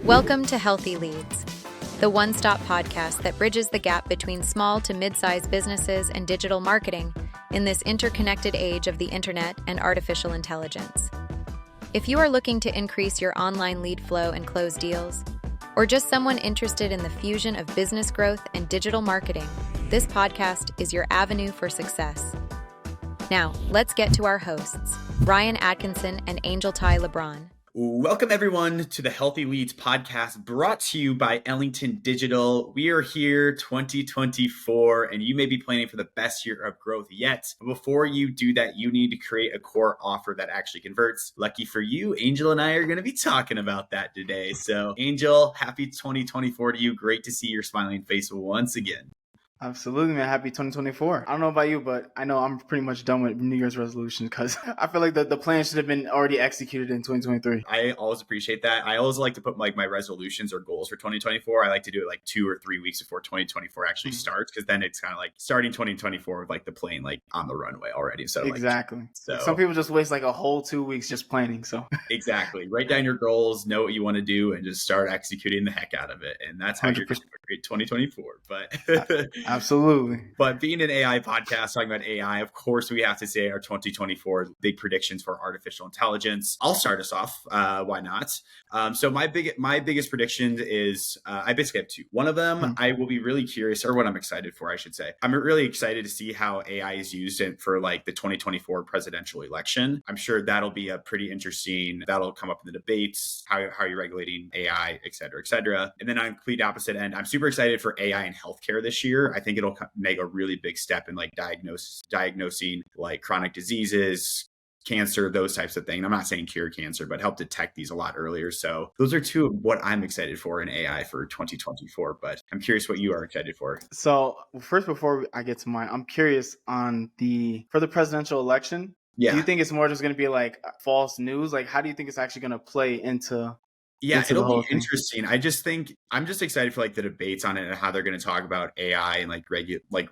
Welcome to Healthy Leads, the one-stop podcast that bridges the gap between small to mid-sized businesses and digital marketing in this interconnected age of the internet and artificial intelligence. If you are looking to increase your online lead flow and close deals, or just someone interested in the fusion of business growth and digital marketing, this podcast is your avenue for success. Now, let's get to our hosts, Ryan Atkinson and Angel Ty LeBron. Welcome, everyone, to the Healthy Leads podcast brought to you by Ellington Digital. We are here 2024, and you may be planning for the best year of growth yet. But before you do that, you need to create a core offer that actually converts. Lucky for you, Angel and I are going to be talking about that today. So, Angel, happy 2024 to you. Great to see your smiling face once again. Absolutely, man. Happy 2024. I don't know about you, but I know I'm pretty much done with New Year's resolutions because I feel like the plan should have been already executed in 2023. I always appreciate that. I always like to put my resolutions or goals for 2024. I like to do it like 2 or 3 weeks before 2024 actually starts, because then it's kind of like starting 2024 with like the plane like on the runway already. So exactly. So some people just waste like a whole 2 weeks just planning. So exactly. Write down your goals, know what you want to do, and just start executing the heck out of it. And that's how 100%. You're going to create 2024. But absolutely. But being an AI podcast, talking about AI, of course, we have to say our 2024 big predictions for artificial intelligence. I'll start us off. Why not? So my biggest prediction is I basically have 2. One of them, I will be really curious, or what I'm excited for, I should say. I'm really excited to see how AI is used for like the 2024 presidential election. I'm sure that'll be a pretty interesting, that'll come up in the debates, how are you regulating AI, et cetera, et cetera. And then on complete opposite end, I'm super excited for AI in healthcare this year. I think it'll make a really big step in like diagnosing like chronic diseases, cancer, those types of things. I'm not saying cure cancer, but help detect these a lot earlier. So those are 2 of what I'm excited for in AI for 2024, but I'm curious what you are excited for. So first, before I get to mine, I'm curious for the presidential election. Yeah. Do you think it's more just going to be like false news? Like, how do you think it's actually going to play into it'll be interesting. I'm just excited for like the debates on it and how they're going to talk about AI and like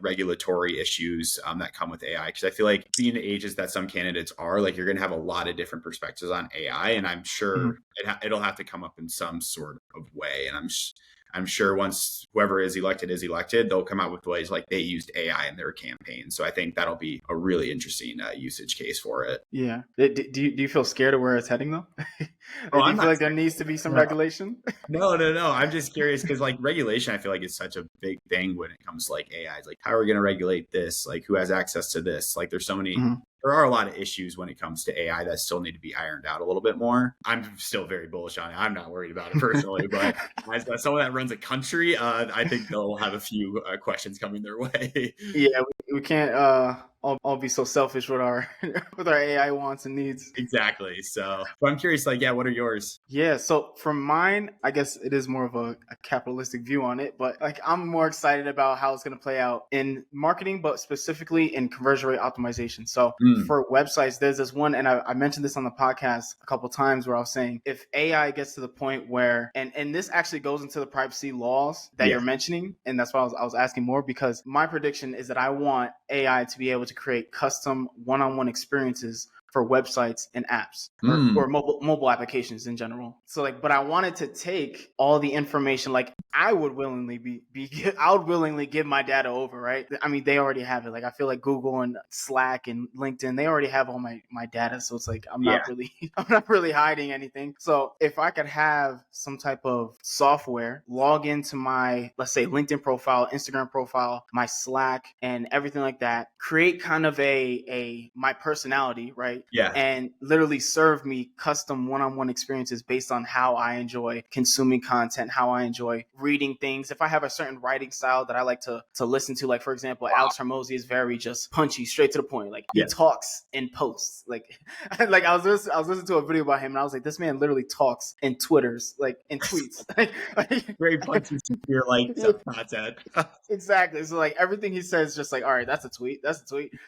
regulatory issues that come with AI. Because I feel like being the ages that some candidates are, like you're going to have a lot of different perspectives on AI, and I'm sure it'll have to come up in some sort of way. And I'm sure once whoever is elected, they'll come out with ways like they used AI in their campaign. So I think that'll be a really interesting usage case for it. Yeah. Do you feel scared of where it's heading though? Do you feel like there needs to be some regulation? No. I'm just curious because like regulation, I feel like is such a big thing when it comes to like AI. It's like, how are we going to regulate this? Like who has access to this? Like there's so many... There are a lot of issues when it comes to AI that still need to be ironed out a little bit more. I'm still very bullish on it. I'm not worried about it personally, but as someone that runs a country, I think they'll have a few questions coming their way. Yeah, we can't all be so selfish with our AI wants and needs. Exactly. So, but I'm curious, like, what are yours? Yeah. So from mine, I guess it is more of a capitalistic view on it, but like I'm more excited about how it's going to play out in marketing, but specifically in conversion rate optimization. So for websites, there's this one, and I mentioned this on the podcast a couple of times where I was saying if AI gets to the point where, and this actually goes into the privacy laws that you're mentioning, and that's why I was asking more, because my prediction is that I want AI to be able to create custom one-on-one experiences for websites and apps or mobile applications in general. So like, but I wanted to take all the information, like I would willingly give my data over, right? I mean, they already have it. Like I feel like Google and Slack and LinkedIn, they already have all my data. So it's like, I'm not really hiding anything. So if I could have some type of software log into my, let's say LinkedIn profile, Instagram profile, my Slack and everything like that, create kind of my personality, right? Yeah. And literally serve me custom one-on-one experiences based on how I enjoy consuming content, how I enjoy reading things. If I have a certain writing style that I like to listen to, like for example, Alex Harmozi is very just punchy, straight to the point. Like he talks in posts. Like I was listening to a video about him and I was like, this man literally talks in Twitters, like in tweets. Very punchy, you're like content. Exactly. So like everything he says, just like, all right, that's a tweet.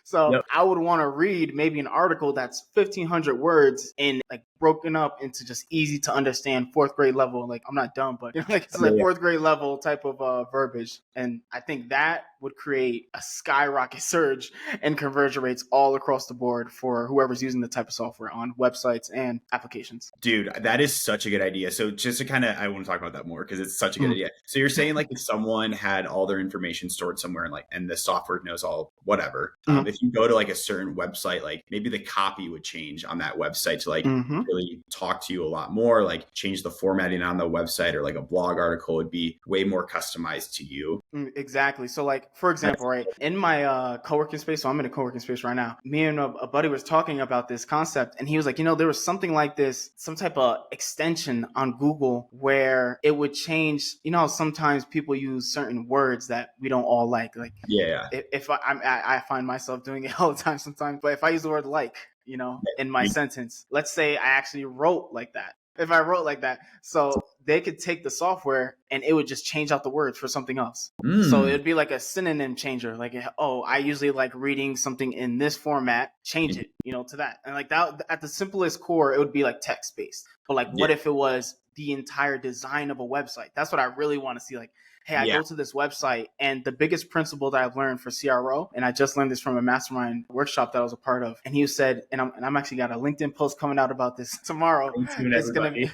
So I would want to read maybe an article that's 1,500 words in like broken up into just easy to understand fourth grade level. Like, I'm not dumb, but like it's like Yeah. fourth grade level type of verbiage. And I think that would create a skyrocket surge in conversion rates all across the board for whoever's using the type of software on websites and applications. Dude, that is such a good idea. So just to kind of, I want to talk about that more because it's such a good idea. So you're saying like if someone had all their information stored somewhere and like, and the software knows all whatever, if you go to like a certain website, like maybe the copy would change on that website to like really talk to you a lot more, like change the formatting on the website, or like a blog article would be way more customized to you. Exactly. So like, for example, right, in my co-working space, so I'm in a co-working space right now, me and a buddy was talking about this concept, and he was like, there was something like this, some type of extension on Google where it would change, sometimes people use certain words that we don't all like. If I find myself doing it all the time sometimes, but if I use the word like, in my sentence, let's say I actually wrote like that. If I wrote like that, so they could take the software and it would just change out the words for something else. So it'd be like a synonym changer. Like, oh, I usually like reading something in this format, change it, to that. And like that, at the simplest core, it would be like text based. But like, what if it was the entire design of a website? That's what I really want to see. Like, hey, I go to this website, and the biggest principle that I've learned for CRO, and I just learned this from a mastermind workshop that I was a part of, and he said, and I'm actually got a LinkedIn post coming out about this tomorrow. It's going to be...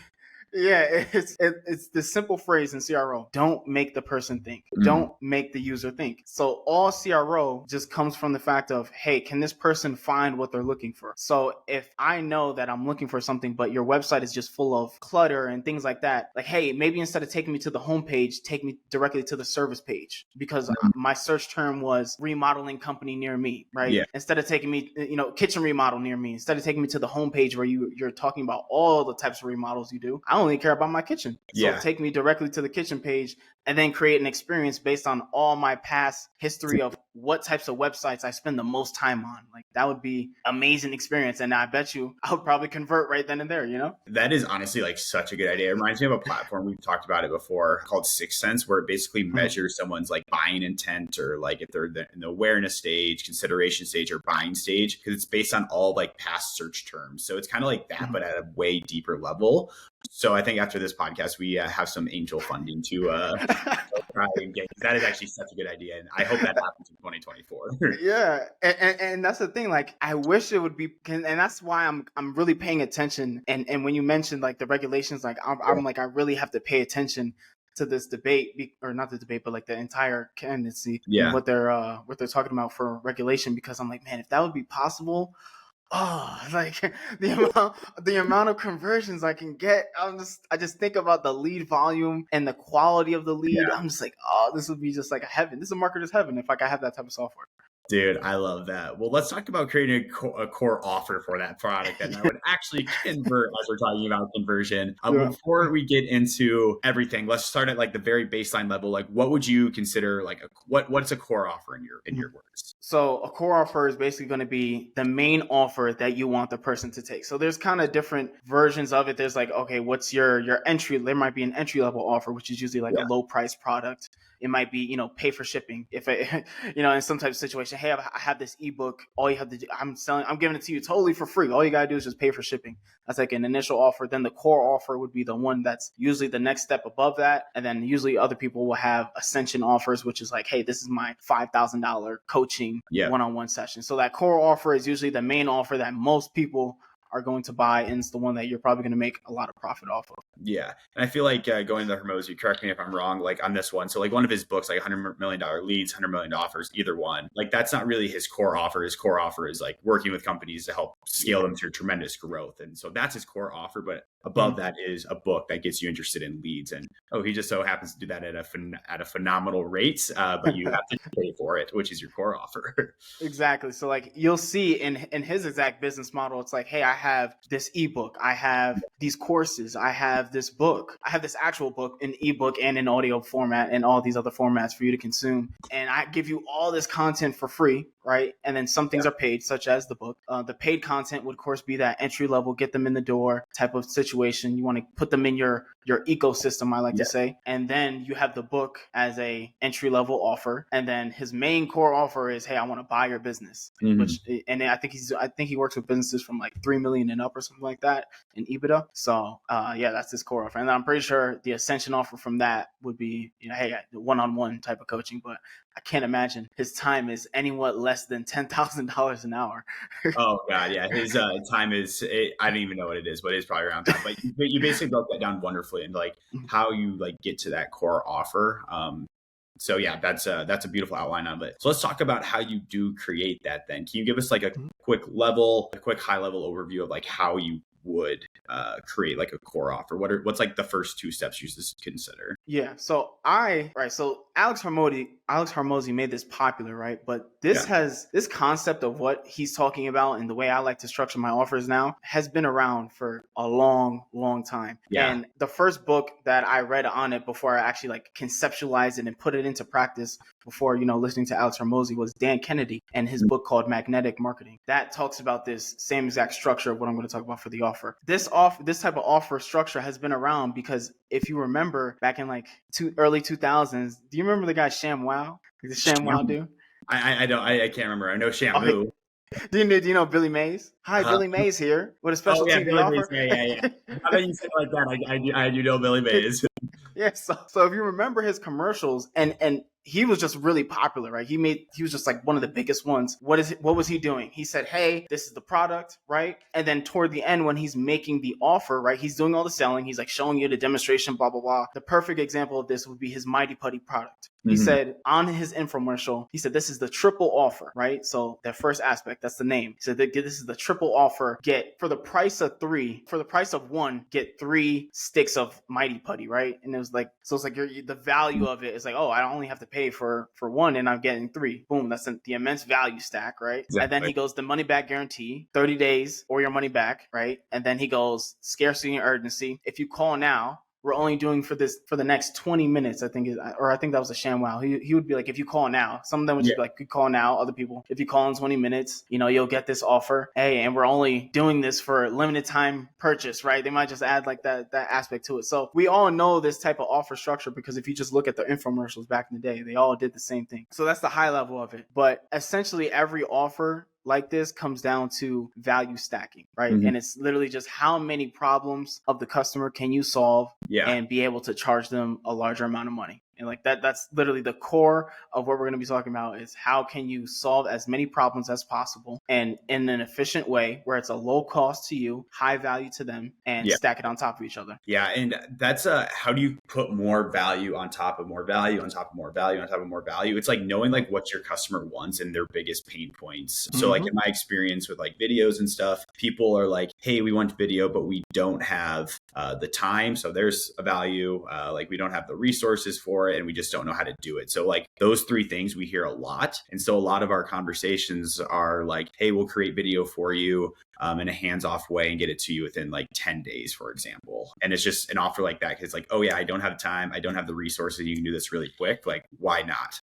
Yeah, it's this simple phrase in CRO: don't make the person think, don't make the user think. So all CRO just comes from the fact of, hey, can this person find what they're looking for? So if I know that I'm looking for something, but your website is just full of clutter and things like that, like, hey, maybe instead of taking me to the homepage, take me directly to the service page, because my search term was remodeling company near me, right? Yeah. Instead of taking me, kitchen remodel near me, instead of taking me to the homepage where you're talking about all the types of remodels you do, I only care about my kitchen. So take me directly to the kitchen page and then create an experience based on all my past history of what types of websites I spend the most time on. Like, that would be amazing experience. And I bet you I would probably convert right then and there, That is honestly like such a good idea. It reminds me of a platform, we've talked about it before, called 6 Sense, where it basically measures someone's like buying intent, or like if they're in the awareness stage, consideration stage, or buying stage, because it's based on all like past search terms. So it's kind of like that, but at a way deeper level. So I think after this podcast, we have some angel funding to try and get. That is actually such a good idea, and I hope that happens in 2024. Yeah, and that's the thing. Like, I wish it would be, and that's why I'm really paying attention. And when you mentioned like the regulations, like I'm like, I really have to pay attention to this debate, or not the debate, but like the entire candidacy, and what they're talking about for regulation. Because I'm like, man, if that would be possible. Oh, like the amount of conversions I can get. I just think about the lead volume and the quality of the lead. I'm just like, oh, this would be just like a heaven. This is a marketer's heaven if I could have that type of software. Dude, I love that. Well, let's talk about creating a core offer for that product that would actually convert, as we're talking about conversion. Before we get into everything, let's start at like the very baseline level. Like, what would you consider like what's a core offer in your words? So a core offer is basically going to be the main offer that you want the person to take. So there's kind of different versions of it. There's like, okay, what's your entry? There might be an entry level offer, which is usually like a low price product. It might be, pay for shipping. If I, in some type of situation, hey, I have this ebook. All you have to do, I'm giving it to you totally for free. All you gotta do is just pay for shipping. That's like an initial offer. Then the core offer would be the one that's usually the next step above that. And then usually other people will have ascension offers, which is like, hey, this is my $5,000 coaching one-on-one session. So that core offer is usually the main offer that most people are going to buy, and it's the one that you're probably going to make a lot of profit off of. Yeah. And I feel like going to Harmozi, correct me if I'm wrong, like on this one. So like one of his books, like $100 million leads, $100 million offers, either one. Like that's not really his core offer. His core offer is like working with companies to help scale them through tremendous growth. And so that's his core offer. But above that is a book that gets you interested in leads. And he just so happens to do that at a phenomenal rate, but you have to pay for it, which is your core offer. Exactly. So like you'll see in his exact business model, it's like, hey, I have this ebook, I have these courses, I have this book, I have this actual book in ebook and in audio format and all these other formats for you to consume. And I give you all this content for free, right? And then some things are paid, such as the book. The paid content would, of course, be that entry level, get them in the door type of situation. situation. You want to put them in your ecosystem, I like to say. And then you have the book as a entry level offer. And then his main core offer is, hey, I want to buy your business. And I think he works with businesses from like 3 million and up or something like that in EBITDA. So that's his core offer. And I'm pretty sure the ascension offer from that would be, hey, one-on-one type of coaching. But I can't imagine his time is anywhat less than $10,000 an hour. Oh God, yeah. His time is, I don't even know what it is, but it's probably around that. But you basically broke that down wonderfully, and like how you like get to that core offer. So yeah, that's a beautiful outline of it. So let's talk about how you do create that then. Can you give us like a quick high level overview of like how you would create like a core offer? What's like the first two steps you just consider? Yeah. So Alex Harmozi made this popular, right? But this concept of what he's talking about and the way I like to structure my offers now has been around for a long, long time. Yeah. And the first book that I read on it before I actually like conceptualized it and put it into practice before, listening to Alex Harmozi was Dan Kennedy and his book called Magnetic Marketing. That talks about this same exact structure of what I'm going to talk about for the offer. This type of offer structure has been around because if you remember back in like early 2000s, do you remember the guy ShamWow? The ShamWow dude? I don't. I can't remember. I know Shamu. Do you know Billy Mays? Hi, Billy Mays here with a special TV Billy offer. Mays. Yeah. Now that you say it like that, I do know Billy Mays. Yeah. So if you remember his commercials, and he was just really popular, right? He was just like one of the biggest ones. What was he doing? He said, hey, this is the product, right? And then toward the end, when he's making the offer, right, he's doing all the selling. He's like showing you the demonstration, blah, blah, blah. The perfect example of this would be his Mighty Putty product. He said on his infomercial, he said, this is the triple offer, right? So the first aspect, that's the name. He said, this is the triple offer. Get for the price of one, get 3 sticks of Mighty Putty, right? And it was like, so it's like the value of it is like, oh, I only have to pay for one and I'm getting 3. Boom. That's the immense value stack, right? Exactly. And then he goes, the money back guarantee, 30 days or your money back, right? And then he goes, scarcity and urgency. If you call now, we're only doing for the next 20 minutes, I think that was a ShamWow. He would be like, if you call now, some of them would just be like, you call now. Other people, if you call in 20 minutes, you'll get this offer. Hey, and we're only doing this for limited time purchase, right? They might just add like that aspect to it. So we all know this type of offer structure because if you just look at the infomercials back in the day, they all did the same thing. So that's the high level of it. But essentially every offer like this comes down to value stacking, right? And it's literally just how many problems of the customer can you solve and be able to charge them a larger amount of money. And like that's literally the core of what we're going to be talking about is how can you solve as many problems as possible and in an efficient way where it's a low cost to you, high value to them, and stack it on top of each other. Yeah. And that's how do you put more value on top of more value, on top of more value, on top of more value? It's like knowing like what your customer wants and their biggest pain points. So like in my experience with like videos and stuff, people are like, hey, we want video, but we don't have the time. So there's a value, like we don't have the resources for it and we just don't know how to do it. So like those 3 things we hear a lot. And so a lot of our conversations are like, hey, we'll create video for you in a hands-off way and get it to you within like 10 days, for example. And it's just an offer like that. Cause it's like, oh yeah, I don't have time. I don't have the resources. You can do this really quick. Like, why not?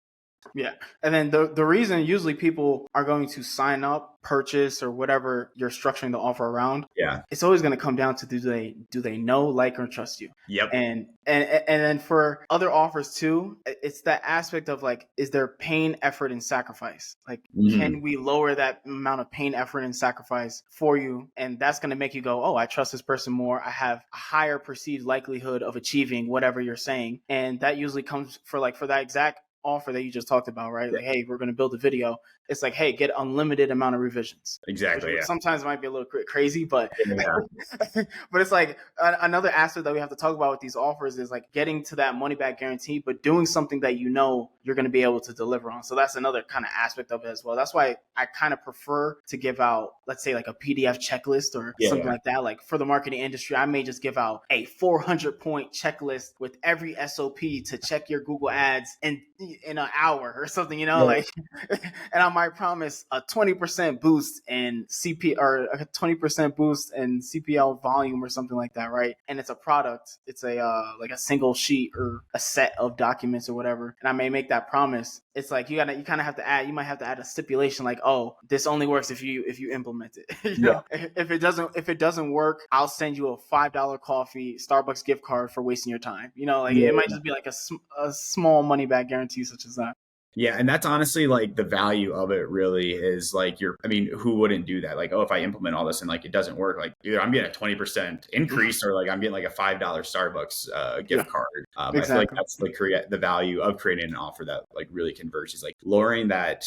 Yeah. And then the reason usually people are going to sign up, purchase, or whatever you're structuring the offer around, it's always going to come down to do they know, like, or trust you? Yep. And then for other offers too, it's that aspect of like, is there pain, effort, and sacrifice? Like, can we lower that amount of pain, effort, and sacrifice for you? And that's going to make you go, oh, I trust this person more. I have a higher perceived likelihood of achieving whatever you're saying. And that usually comes for that exact offer that you just talked about, right? Like, hey, we're going to build a video. It's like, hey, get unlimited amount of revisions. Exactly. Yeah. Sometimes it might be a little crazy, but but it's like another aspect that we have to talk about with these offers is like getting to that money back guarantee, but doing something that you're going to be able to deliver on. So that's another kind of aspect of it as well. That's why I kind of prefer to give out, let's say, like a PDF checklist or something like that. Like for the marketing industry, I may just give out a 400-point checklist with every SOP to check your Google ads and in an hour or something, Yeah. like, and I might promise a 20% boost in CP or a 20% boost in CPL volume or something like that, right? And it's a product, it's a like a single sheet or a set of documents or whatever, and I may make that promise. It's like you kind of have to add, you might have to add a stipulation like, oh, this only works if you implement it. You know, if it doesn't work, I'll send you a $5 coffee Starbucks gift card for wasting your time. You know, like it might just be like a small money back guarantee such as that. Yeah, and that's honestly like the value of it really is like who wouldn't do that? Like, oh, if I implement all this and like it doesn't work, like either I'm getting a 20% increase or like I'm getting like a $5 Starbucks gift card. Exactly. I feel like that's like the value of creating an offer that like really converts is like lowering that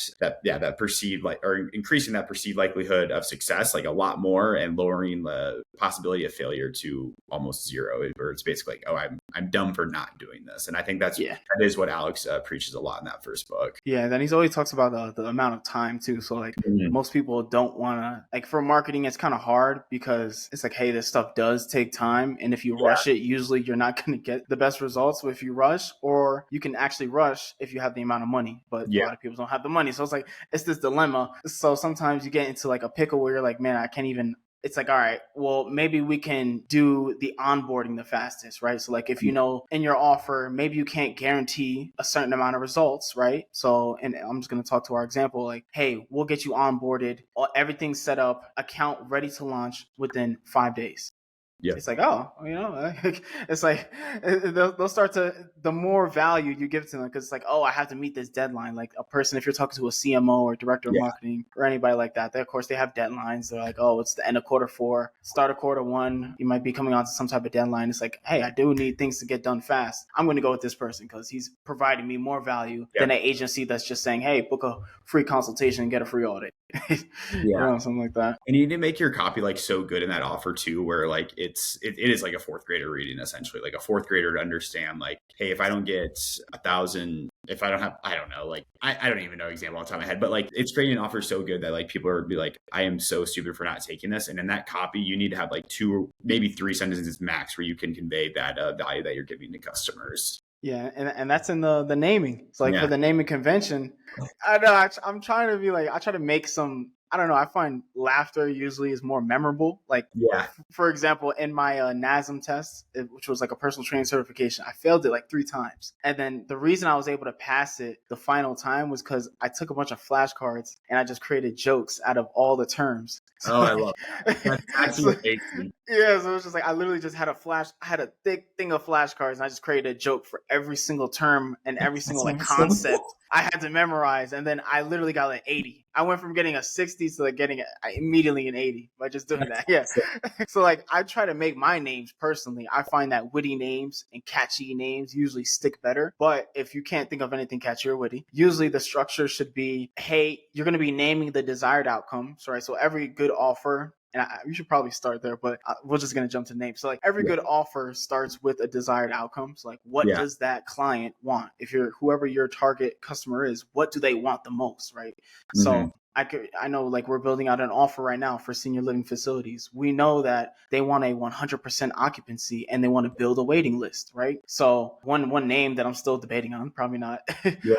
perceived like or increasing that perceived likelihood of success like a lot more and lowering the possibility of failure to almost zero. Where it's basically like, oh, I'm dumb for not doing this. And I think that is what Alex preaches a lot in that first book. Yeah, and then he's always talks about the amount of time too. So like most people don't want to, like for marketing, it's kind of hard because it's like, hey, this stuff does take time. And if you rush it, usually you're not going to get the best results. So if you rush, or you can actually rush if you have the amount of money, but a lot of people don't have the money. So it's like, it's this dilemma. So sometimes you get into like a pickle where you're like, man, I can't even. It's like, all right, well, maybe we can do the onboarding the fastest, right? So like if you know in your offer, maybe you can't guarantee a certain amount of results, right? So, and I'm just going to talk to our example, like, hey, we'll get you onboarded, everything's set up, account ready to launch within 5 days. Yeah. It's like, oh, you know, it's like they'll start to, the more value you give to them, because it's like, oh, I have to meet this deadline. Like a person, if you're talking to a CMO or director of marketing or anybody like that, of course they have deadlines. They're like, oh, it's the end of Q4, start of Q1. You might be coming on to some type of deadline. It's like, hey, I do need things to get done fast. I'm going to go with this person because he's providing me more value than an agency that's just saying, hey, book a free consultation and get a free audit. You know, something like that. And you need to make your copy like so good in that offer too, where like it is like a fourth grader reading, essentially, like a fourth grader to understand like, hey, if I don't get 1,000, if I don't have, I don't know, like I don't even know example off the top of my head, but like it's creating an offer so good that like people are be like, I am so stupid for not taking this. And in that copy, you need to have like 2 maybe 3 sentences max where you can convey that value that you're giving to customers. Yeah, and that's in the naming. It's like for the naming convention, I know I'm trying to be like, I try to make some, I don't know, I find laughter usually is more memorable. Like, for example, in my NASM test, which was like a personal training certification, I failed it like 3 times. And then the reason I was able to pass it the final time was because I took a bunch of flashcards and I just created jokes out of all the terms. Oh, I love that. That's actually amazing. Yeah, so it was just like I literally just had I had a thick thing of flashcards, and I just created a joke for every single term and every single like concept I had to memorize, and then I literally got like 80. I went from getting a 60 to like getting immediately an 80 by just doing that. Yeah. So like I try to make my names personally. I find that witty names and catchy names usually stick better. But if you can't think of anything catchy or witty, usually the structure should be, hey, you're going to be naming the desired outcomes, right? So every good offer, and we should probably start there, but we're just going to jump to names. So like every good offer starts with a desired outcome. So like what does that client want? If you're whoever your target customer is, what do they want the most, right? So I know like we're building out an offer right now for senior living facilities. We know that they want a 100% occupancy and they want to build a waiting list, right? So one name that I'm still debating on, probably not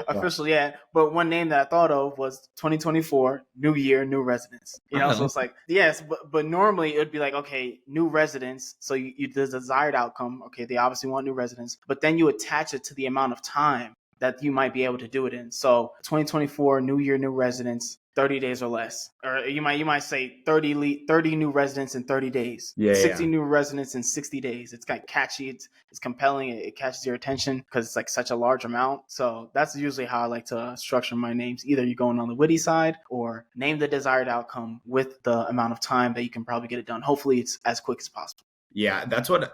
official yet, but one name that I thought of was 2024, new year, new residents. You know, so it's like, yes, but normally it would be like, okay, new residents. So you the desired outcome. Okay, they obviously want new residents, but then you attach it to the amount of time that you might be able to do it in. So 2024, new year, new residents, 30 days or less. Or you might say 30 new residents in 30 days. 60 new residents in 60 days. It's kind of catchy. It's compelling. It catches your attention because it's like such a large amount. So that's usually how I like to structure my names. Either you're going on the witty side or name the desired outcome with the amount of time that you can probably get it done. Hopefully it's as quick as possible. Yeah, that's what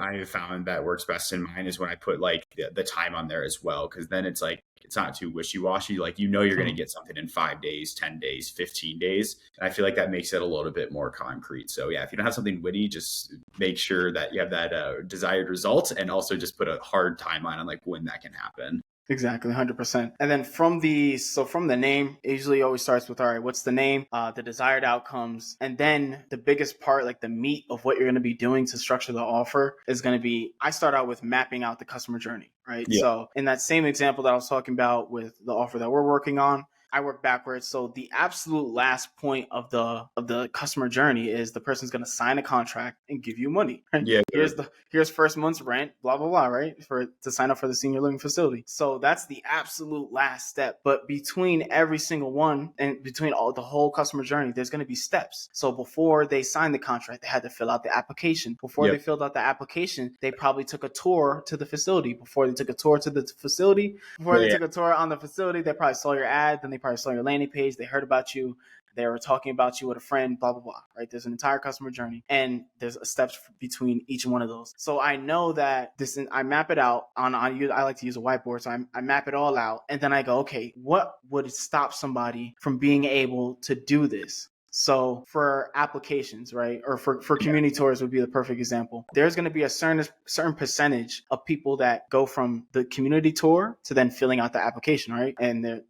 I have found that works best in mine is when I put like the time on there as well, because then it's like it's not too wishy-washy. Like, you know, you're going to get something in 5 days, 10 days, 15 days. And I feel like that makes it a little bit more concrete. So yeah, if you don't have something witty, just make sure that you have that desired result, and also just put a hard timeline on like when that can happen. Exactly, 100%. And then from the name, it usually always starts with, all right, what's the name, the desired outcomes, and then the biggest part, like the meat of what you're going to be doing to structure the offer is going to be, I start out with mapping out the customer journey, right? Yeah. So in that same example that I was talking about with the offer that we're working on, I work backwards. So the absolute last point of the customer journey is the person's going to sign a contract and give you money. Yeah. Here's first month's rent, blah blah blah, right? To sign up for the senior living facility. So that's the absolute last step. But between every single one and between the whole customer journey, there's going to be steps. So before they signed the contract, they had to fill out the application. Before they filled out the application, they probably took a tour to the facility. Before they took a tour to the facility, took a tour on the facility, they probably saw your ad, then they probably saw your landing page, they heard about you, they were talking about you with a friend, blah, blah, blah, right? There's an entire customer journey and there's steps between each one of those. So I know that I map it out I like to use a whiteboard. So I map it all out and then I go, okay, what would stop somebody from being able to do this? So for applications, right, or for community tours would be the perfect example. There's going to be a certain percentage of people that go from the community tour to then filling out the application, right? And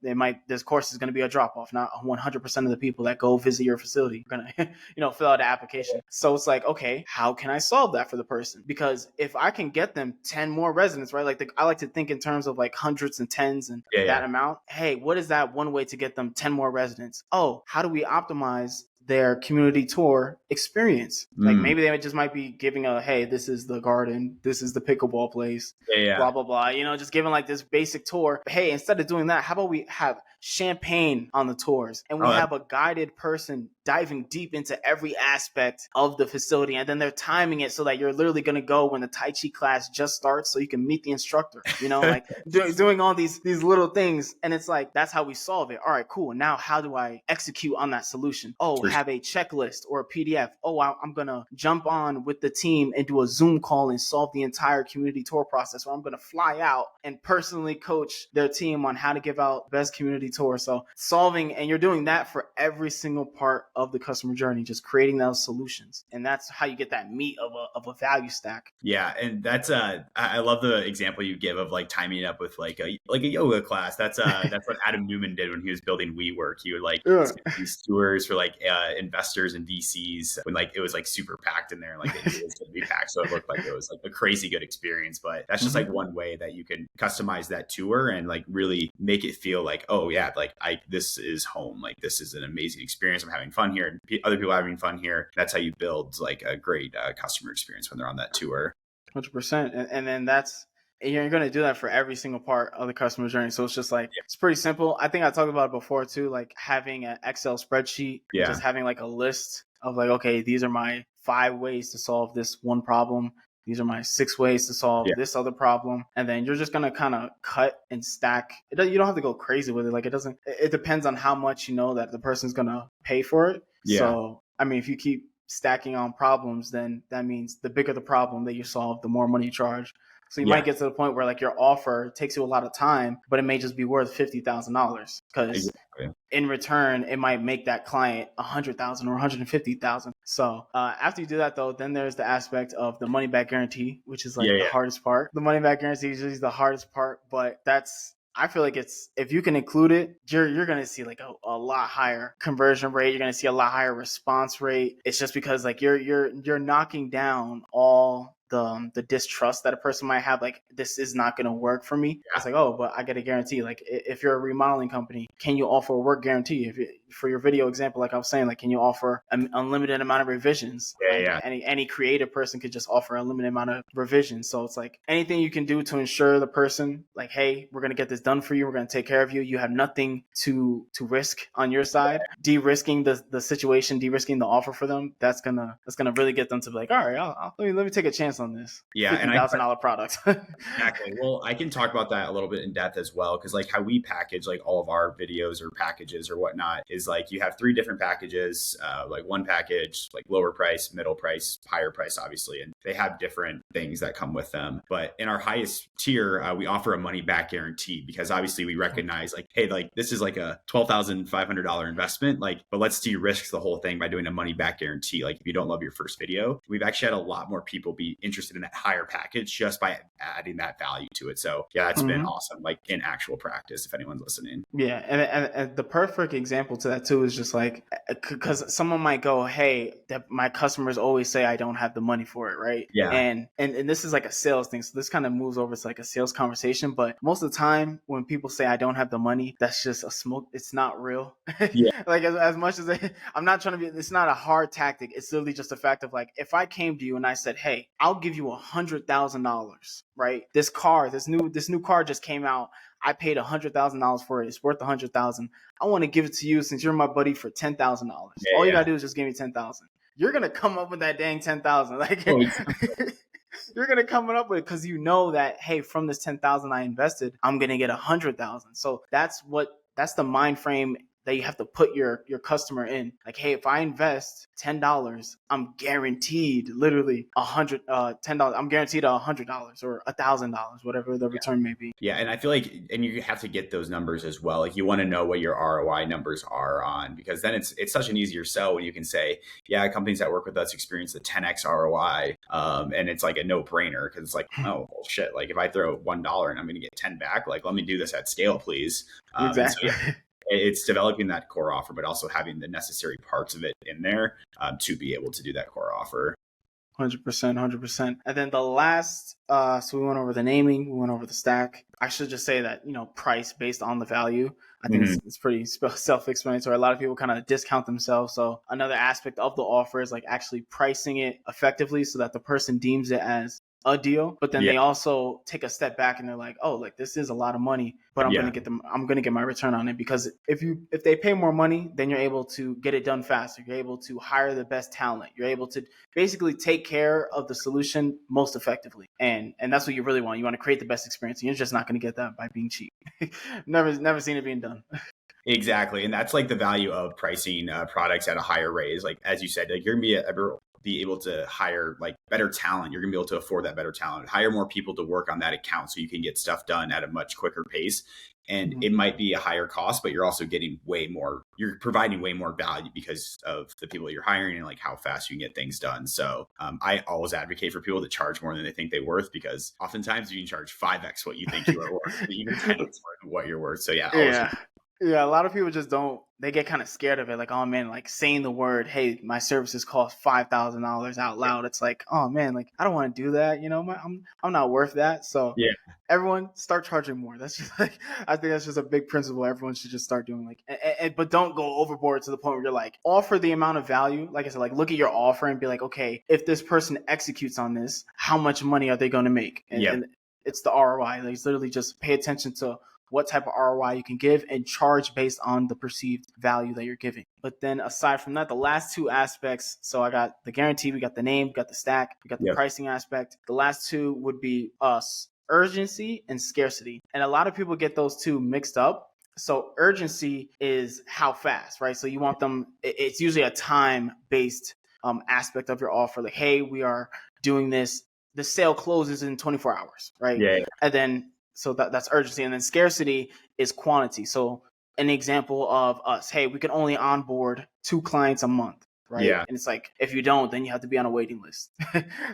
this course is going to be a drop off. Not 100% of the people that go visit your facility are going to fill out the application. So it's like, okay, how can I solve that for the person? Because if I can get them 10 more residents, right? Like I like to think in terms of like hundreds and tens and that amount. Hey, what is that one way to get them 10 more residents? Oh, how do we optimize their community tour experience? Like maybe they just might be giving hey, this is the garden, this is the pickleball place, blah blah blah, just giving like this basic tour. But hey, instead of doing that, how about we have champagne on the tours and we have a guided person diving deep into every aspect of the facility, and then they're timing it so that you're literally going to go when the Tai Chi class just starts so you can meet the instructor, like doing all these little things. And it's like, that's how we solve it. All right, cool. Now how do I execute on that solution? Have a checklist or a PDF. I'm going to jump on with the team and do a Zoom call and solve the entire community tour process, or I'm going to fly out and personally coach their team on how to give out best community tour. So solving, and you're doing that for every single part of the customer journey, just creating those solutions. And that's how you get that meat of a value stack. Yeah. And that's I love the example you give of like timing it up with like a yoga class. That's what Adam Newman did when he was building WeWork. He would like these tours for like investors and VCs when like it was like super packed in there, like it was going to be packed, so it looked like it was like a crazy good experience. But that's just like one way that you can customize that tour and like really make it feel like, oh yeah, like this is home, like this is an amazing experience, I'm having fun here and other people are having fun here. That's how you build like a great customer experience when they're on that tour. 100%. And then you're going to do that for every single part of the customer journey. So it's just like, it's pretty simple. I think I talked about it before too, like having an Excel spreadsheet, just having like a list of like, okay, these are my 5 ways to solve this one problem. These are my 6 ways to solve this other problem. And then you're just going to kind of cut and stack. You don't have to go crazy with it. Like it depends on how much you know that the person's going to pay for it. Yeah. So, I mean, if you keep stacking on problems, then that means the bigger the problem that you solve, the more money you charge. So you might get to the point where like your offer takes you a lot of time, but it may just be worth $50,000 because in return, it might make that client $100,000 or $150,000. So after you do that, though, then there's the aspect of the money back guarantee, which is like the hardest part. The money back guarantee is usually the hardest part, but I feel like if you can include it, you're going to see like a lot higher conversion rate. You're going to see a lot higher response rate. It's just because like you're knocking down all the distrust that a person might have, like this is not going to work for me. It's like, oh, but I get a guarantee. Like if you're a remodeling company, can you offer a work guarantee? For your video example, like I was saying, like can you offer an unlimited amount of revisions? Any creative person could just offer a limited amount of revisions. So it's like anything you can do to ensure the person, like, hey, we're going to get this done for you. We're going to take care of you. You have nothing to risk on your side. De-risking the situation, de-risking the offer for them. That's gonna really get them to be like, all right, let me take a chance on this. Yeah, and $50,000 product. Exactly. Well, I can talk about that a little bit in depth as well, because like how we package like all of our videos or packages or whatnot is like you have 3 different packages, like one package, like lower price, middle price, higher price, obviously. And they have different things that come with them. But in our highest tier, we offer a money back guarantee because obviously we recognize like, hey, like this is like a $12,500 investment, like, but let's de-risk the whole thing by doing a money back guarantee. Like if you don't love your first video, we've actually had a lot more people be interested in that higher package just by adding that value to it. So yeah, that's been awesome, like in actual practice, if anyone's listening. Yeah. And the perfect example to that too is just like, because someone might go, hey, that my customers always say I don't have the money for it, right? Yeah. And this is like a sales thing. So this kind of moves over to like a sales conversation. But most of the time when people say I don't have the money, that's just a smoke. It's not real. Yeah. Like as much as I'm not trying to be, it's not a hard tactic. It's literally just a fact of like, if I came to you and I said, hey, I'll give you $100,000, right? This new car just came out. I paid $100,000 for it. It's worth $100,000. I want to give it to you since you're my buddy for $10,000. All you gotta do is just give me $10,000. You're gonna come up with that dang $10,000. Like you're gonna come up with it because you know that, hey, from this $10,000 I invested, I'm gonna get $100,000. So that's the mind frame that you have to put your customer in. Like, hey, if I invest $10, I'm guaranteed literally $10. I'm guaranteed $100 or $1,000, whatever the return may be. Yeah, and I feel like, and you have to get those numbers as well. Like you want to know what your ROI numbers are on, because then it's such an easier sell when you can say, yeah, companies that work with us experience the 10x ROI, and it's like a no brainer because it's like, oh well, shit, like if I throw $1 and I'm going to get 10 back, like let me do this at scale, please. Exactly. So, yeah, it's developing that core offer, but also having the necessary parts of it in there to be able to do that core offer. 100%. And then the last, so we went over the naming, we went over the stack. I should just say that, price based on the value. I think it's pretty self-explanatory. A lot of people kind of discount themselves. So another aspect of the offer is like actually pricing it effectively so that the person deems it as a deal, but then they also take a step back and they're like, oh, like this is a lot of money, but I'm going to get my return on it, because if they pay more money, then you're able to get it done faster. You're able to hire the best talent. You're able to basically take care of the solution most effectively. And that's what you really want. You want to create the best experience. And you're just not going to get that by being cheap. Never seen it being done. Exactly. And that's like the value of pricing products at a higher rate is like, as you said, like you're going to be able to hire like better talent. You're going to be able to afford that better talent, hire more people to work on that account so you can get stuff done at a much quicker pace. And it might be a higher cost, but you're also getting you're providing way more value because of the people you're hiring and like how fast you can get things done. So I always advocate for people to charge more than they think they're worth, because oftentimes you can charge 5x what you think you are worth, even 10x what you're worth. So yeah. Yeah, a lot of people just they get kind of scared of it. Like, oh man, like saying the word, hey, my services cost $5,000 out loud. It's like, oh man, like I don't want to do that. I'm not worth that. So everyone start charging more. That's just like, I think that's just a big principle. Everyone should just start doing but don't go overboard to the point where you're like, offer the amount of value. Like I said, like look at your offer and be like, okay, if this person executes on this, how much money are they going to make? And it's the ROI. Like, it's literally just pay attention to what type of ROI you can give and charge based on the perceived value that you're giving. But then aside from that, the last two aspects, so I got the guarantee, we got the name, we got the stack, we got the pricing aspect. The last two would be urgency and scarcity. And a lot of people get those two mixed up. So urgency is how fast, right? So you want them, it's usually a time-based aspect of your offer. Like, hey, we are doing this. The sale closes in 24 hours, right? Yeah. And then so that's urgency. And then scarcity is quantity. So an example of us, hey, we can only onboard 2 clients a month, right? Yeah. And it's like, if you don't, then you have to be on a waiting list.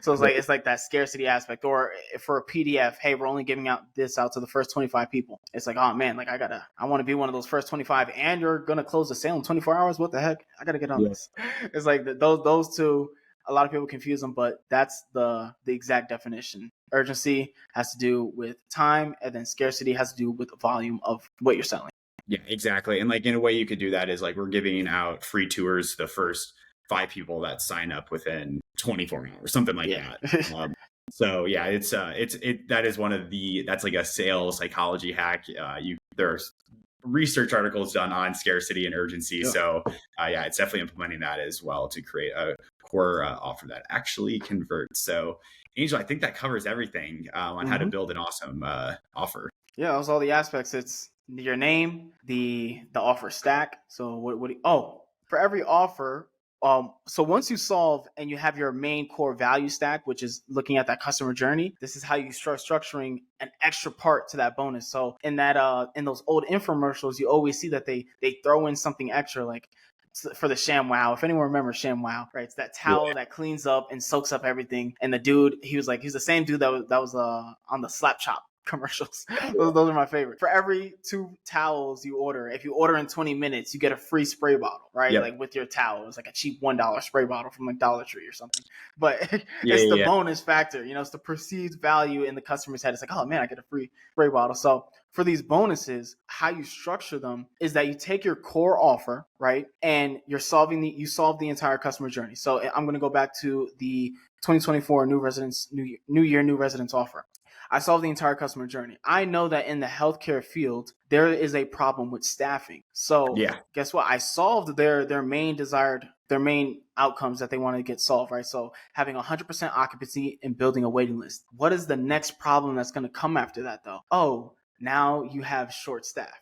So it's like that scarcity aspect. Or for a PDF, hey, we're only giving out to the first 25 people. It's like, oh man, like I want to be one of those first 25, and you're going to close the sale in 24 hours. What the heck? I got to get on this. It's like those two, a lot of people confuse them, but that's the exact definition. Urgency has to do with time, and then scarcity has to do with the volume of what you're selling. Yeah, exactly. And like in a way you could do that is like we're giving out free tours to the first 5 people that sign up within 24 hours, something like that. So yeah, that is that's like a sales psychology hack. There's research articles done on scarcity and urgency. Yeah. So it's definitely implementing that as well to create a core offer that actually converts. So Angel, I think that covers everything on how to build an awesome offer. Yeah, that was all the aspects. It's your name, the offer stack. So for every offer, So once you solve and you have your main core value stack, which is looking at that customer journey, this is how you start structuring an extra part to that bonus. So in in those old infomercials, you always see that they throw in something extra, like for the ShamWow. If anyone remembers ShamWow, right? It's that towel that cleans up and soaks up everything. And the dude, he's the same dude that was on the Slap Chop commercials. Those are my favorite. For every 2 towels you order, if you order in 20 minutes, you get a free spray bottle, right? Like with your towel. It's like a cheap $1 spray bottle from like Dollar Tree or something. But it's the bonus factor, it's the perceived value in the customer's head. It's like, oh man, I get a free spray bottle. So for these bonuses, how you structure them is that you take your core offer, right? And you solve the entire customer journey. So I'm going to go back to the 2024 new year, new residence offer. I solved the entire customer journey. I know that in the healthcare field, there is a problem with staffing. So guess what? I solved their main outcomes that they want to get solved, right? So having 100% occupancy and building a waiting list. What is the next problem that's going to come after that though? Oh, now you have short staff.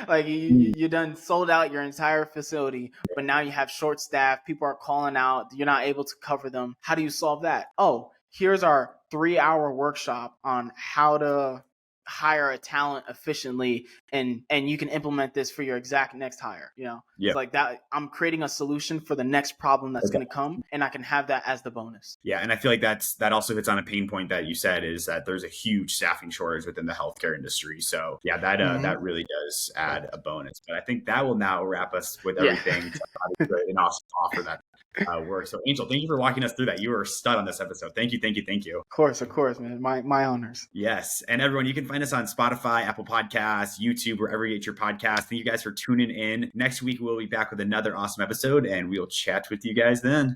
Like you done sold out your entire facility, but now you have short staff. People are calling out. You're not able to cover them. How do you solve that? Oh, here's our 3-hour workshop on how to hire a talent efficiently, and you can implement this for your exact next hire. It's like that. I'm creating a solution for the next problem that's going to come, and I can have that as the bonus. Yeah, and I feel like that also hits on a pain point that you said, is that there's a huge staffing shortage within the healthcare industry. So yeah, that really does add a bonus. But I think that will now wrap us with everything. An awesome offer that work. So Angel, thank you for walking us through that. You were a stud on this episode. Thank you. Of course, man. My honors. Yes. And everyone, you can find us on Spotify, Apple Podcasts, YouTube, wherever you get your podcasts. Thank you guys for tuning in. Next week, we'll be back with another awesome episode, and we'll chat with you guys then.